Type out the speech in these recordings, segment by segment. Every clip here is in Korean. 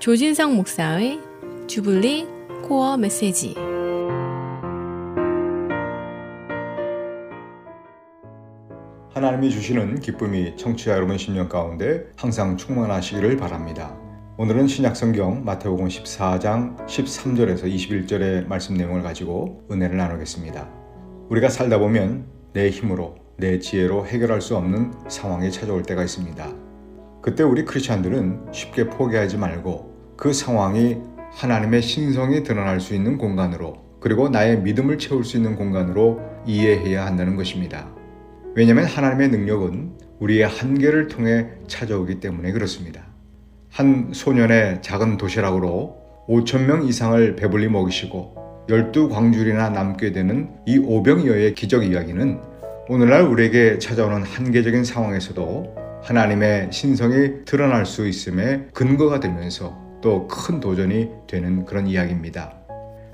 조진성 목사의 주블리 코어 메시지. 하나님이 주시는 기쁨이 청취자 여러분 심령 가운데 항상 충만하시기를 바랍니다. 오늘은 신약성경 마태복음 14장 13절에서 21절의 말씀 내용을 가지고 은혜를 나누겠습니다. 우리가 살다 보면 내 힘으로, 내 지혜로 해결할 수 없는 상황이 찾아올 때가 있습니다. 그때 우리 크리스찬들은 쉽게 포기하지 말고 그 상황이 하나님의 신성이 드러날 수 있는 공간으로, 그리고 나의 믿음을 채울 수 있는 공간으로 이해해야 한다는 것입니다. 왜냐하면 하나님의 능력은 우리의 한계를 통해 찾아오기 때문에 그렇습니다. 한 소년의 작은 도시락으로 5,000명 이상을 배불리 먹이시고 12광줄이나 남게 되는 이 오병이어의 기적 이야기는 오늘날 우리에게 찾아오는 한계적인 상황에서도 하나님의 신성이 드러날 수 있음에 근거가 되면서 또 큰 도전이 되는 그런 이야기입니다.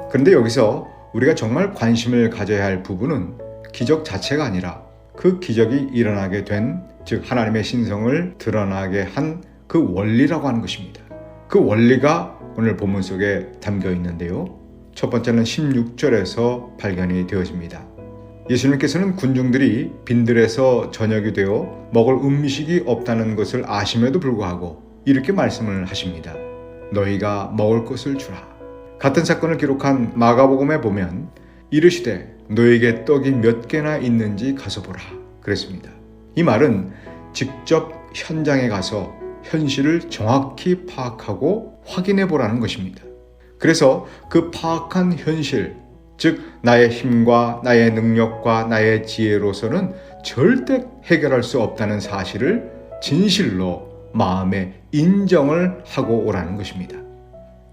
그런데 여기서 우리가 정말 관심을 가져야 할 부분은 기적 자체가 아니라 그 기적이 일어나게 된, 즉 하나님의 신성을 드러나게 한 그 원리라고 하는 것입니다. 그 원리가 오늘 본문 속에 담겨 있는데요. 첫 번째는 16절에서 발견이 되어집니다. 예수님께서는 군중들이 빈들에서 저녁이 되어 먹을 음식이 없다는 것을 아심에도 불구하고 이렇게 말씀을 하십니다. 너희가 먹을 것을 주라. 같은 사건을 기록한 마가복음에 보면 이르시되 너에게 떡이 몇 개나 있는지 가서 보라 그랬습니다. 이 말은 직접 현장에 가서 현실을 정확히 파악하고 확인해 보라는 것입니다. 그래서 그 파악한 현실, 즉 나의 힘과 나의 능력과 나의 지혜로서는 절대 해결할 수 없다는 사실을 진실로 마음에 인정을 하고 오라는 것입니다.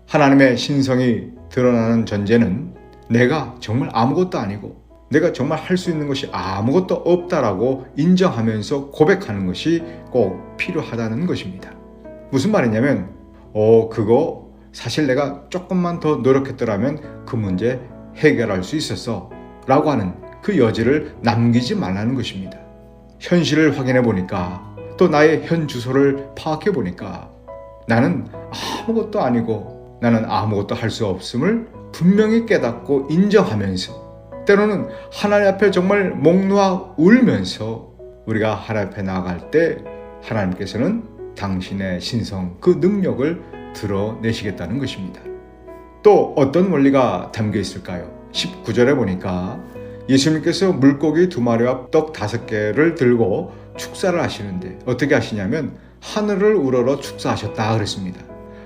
하나님의 신성이 드러나는 전제는 내가 정말 아무것도 아니고 내가 정말 할 수 있는 것이 아무것도 없다라고 인정하면서 고백하는 것이 꼭 필요하다는 것입니다. 무슨 말이냐면 그거 사실 내가 조금만 더 노력했더라면 그 문제 해결할 수 있었어 라고 하는 그 여지를 남기지 말라는 것입니다. 현실을 확인해 보니까, 또 나의 현 주소를 파악해 보니까 나는 아무것도 아니고 나는 아무것도 할 수 없음을 분명히 깨닫고 인정하면서, 때로는 하나님 앞에 정말 목 놓아 울면서 우리가 하나님 앞에 나아갈 때 하나님께서는 당신의 신성, 그 능력을 드러내시겠다는 것입니다. 또 어떤 원리가 담겨 있을까요? 19절에 보니까 예수님께서 물고기 2마리와 떡 5개를 들고 축사를 하시는데 어떻게 하시냐면 하늘을 우러러 축사하셨다 그랬습니다.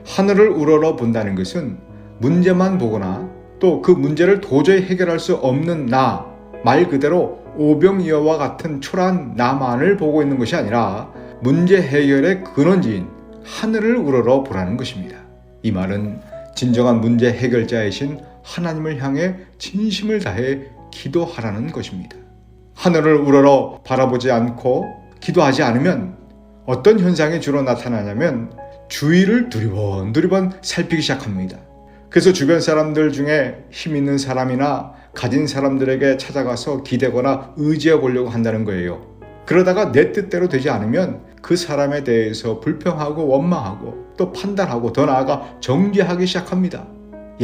하늘을 우러러 본다는 것은 문제만 보거나 또 그 문제를 도저히 해결할 수 없는 나, 말 그대로 오병이어와 같은 초라한 나만을 보고 있는 것이 아니라 문제 해결의 근원지인 하늘을 우러러 보라는 것입니다. 이 말은 진정한 문제 해결자이신 하나님을 향해 진심을 다해 기도하라는 것입니다. 하늘을 우러러 바라보지 않고 기도하지 않으면 어떤 현상이 주로 나타나냐면 주위를 두리번 살피기 시작합니다. 그래서 주변 사람들 중에 힘 있는 사람이나 가진 사람들에게 찾아가서 기대거나 의지해 보려고 한다는 거예요. 그러다가 내 뜻대로 되지 않으면 그 사람에 대해서 불평하고 원망하고 또 판단하고 더 나아가 정죄하기 시작합니다.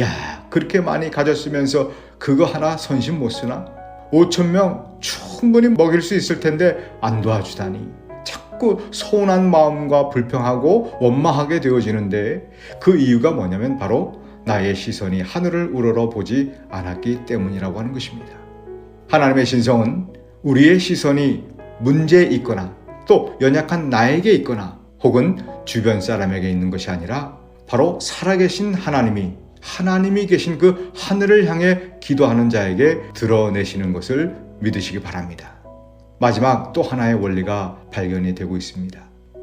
야, 그렇게 많이 가졌으면서 그거 하나 선심 못 쓰나? 5,000명 충분히 먹일 수 있을 텐데 안 도와주다니. 자꾸 서운한 마음과 불평하고 원망하게 되어지는데 그 이유가 뭐냐면 바로 나의 시선이 하늘을 우러러 보지 않았기 때문이라고 하는 것입니다. 하나님의 신성은 우리의 시선이 문제에 있거나 또 연약한 나에게 있거나 혹은 주변 사람에게 있는 것이 아니라 바로 살아계신 하나님이 계신 그 하늘을 향해 기도하는 자에게 드러내시는 것을 믿으시기 바랍니다. 마지막 또 하나의 원리가 발견이 되고 있습니다.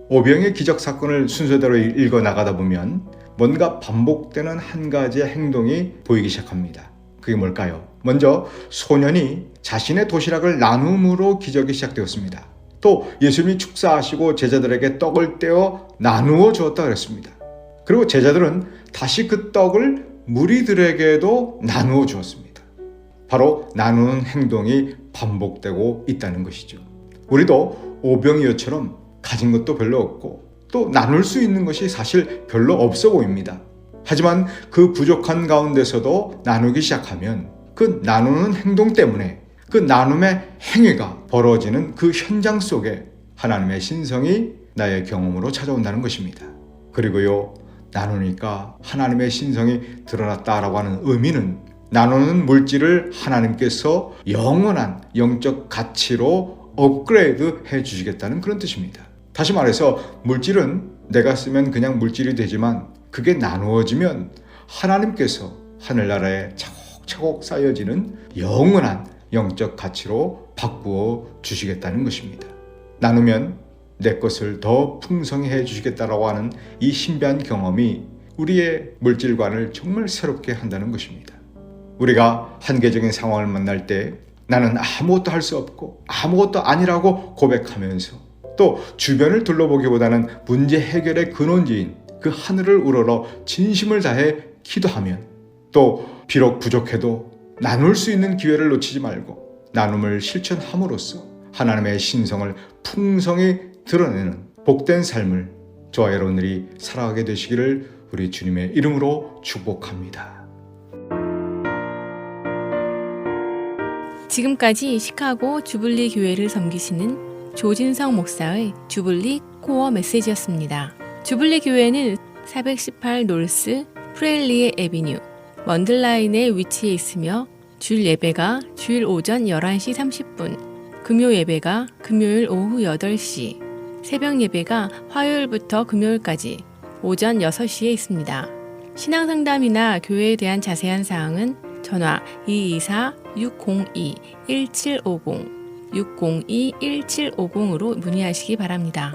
오병의 기적 사건을 순서대로 읽어 나가다 보면 뭔가 반복되는 한 가지의 행동이 보이기 시작합니다. 그게 뭘까요? 먼저 소년이 자신의 도시락을 나눔으로 기적이 시작되었습니다. 또 예수님이 축사하시고 제자들에게 떡을 떼어 나누어 주었다 그랬습니다. 그리고 제자들은 다시 그 떡을 무리들에게도 나누어 주었습니다. 바로 나누는 행동이 반복되고 있다는 것이죠. 우리도 오병이어처럼 가진 것도 별로 없고 또 나눌 수 있는 것이 사실 별로 없어 보입니다. 하지만 그 부족한 가운데서도 나누기 시작하면 그 나누는 행동 때문에 그 나눔의 행위가 벌어지는 그 현장 속에 하나님의 신성이 나의 경험으로 찾아온다는 것입니다. 그리고요, 나누니까 하나님의 신성이 드러났다라고 하는 의미는 나누는 물질을 하나님께서 영원한 영적 가치로 업그레이드 해 주시겠다는 그런 뜻입니다. 다시 말해서 물질은 내가 쓰면 그냥 물질이 되지만 그게 나누어지면 하나님께서 하늘나라에 차곡차곡 쌓여지는 영원한 영적 가치로 바꾸어 주시겠다는 것입니다. 나누면 내 것을 더 풍성히 해 주시겠다라고 하는 이 신비한 경험이 우리의 물질관을 정말 새롭게 한다는 것입니다. 우리가 한계적인 상황을 만날 때 나는 아무것도 할 수 없고 아무것도 아니라고 고백하면서 또 주변을 둘러보기보다는 문제 해결의 근원지인 그 하늘을 우러러 진심을 다해 기도하면 또 비록 부족해도 나눌 수 있는 기회를 놓치지 말고 나눔을 실천함으로써 하나님의 신성을 풍성히 드러내는 복된 삶을 저와 여러분들이 살아가게 되시기를 우리 주님의 이름으로 축복합니다. 지금까지 시카고 주블리 교회를 섬기시는 조진성 목사의 주블리 코어 메시지였습니다. 주블리 교회는 418 노스 프레일리에 에비뉴 먼들라인에 위치해 있으며 주일 예배가 주일 오전 11시 30분, 금요 예배가 금요일 오후 8시, 새벽 예배가 화요일부터 금요일까지 오전 6시에 있습니다. 신앙상담이나 교회에 대한 자세한 사항은 전화 224-602-1750, 602-1750으로 문의하시기 바랍니다.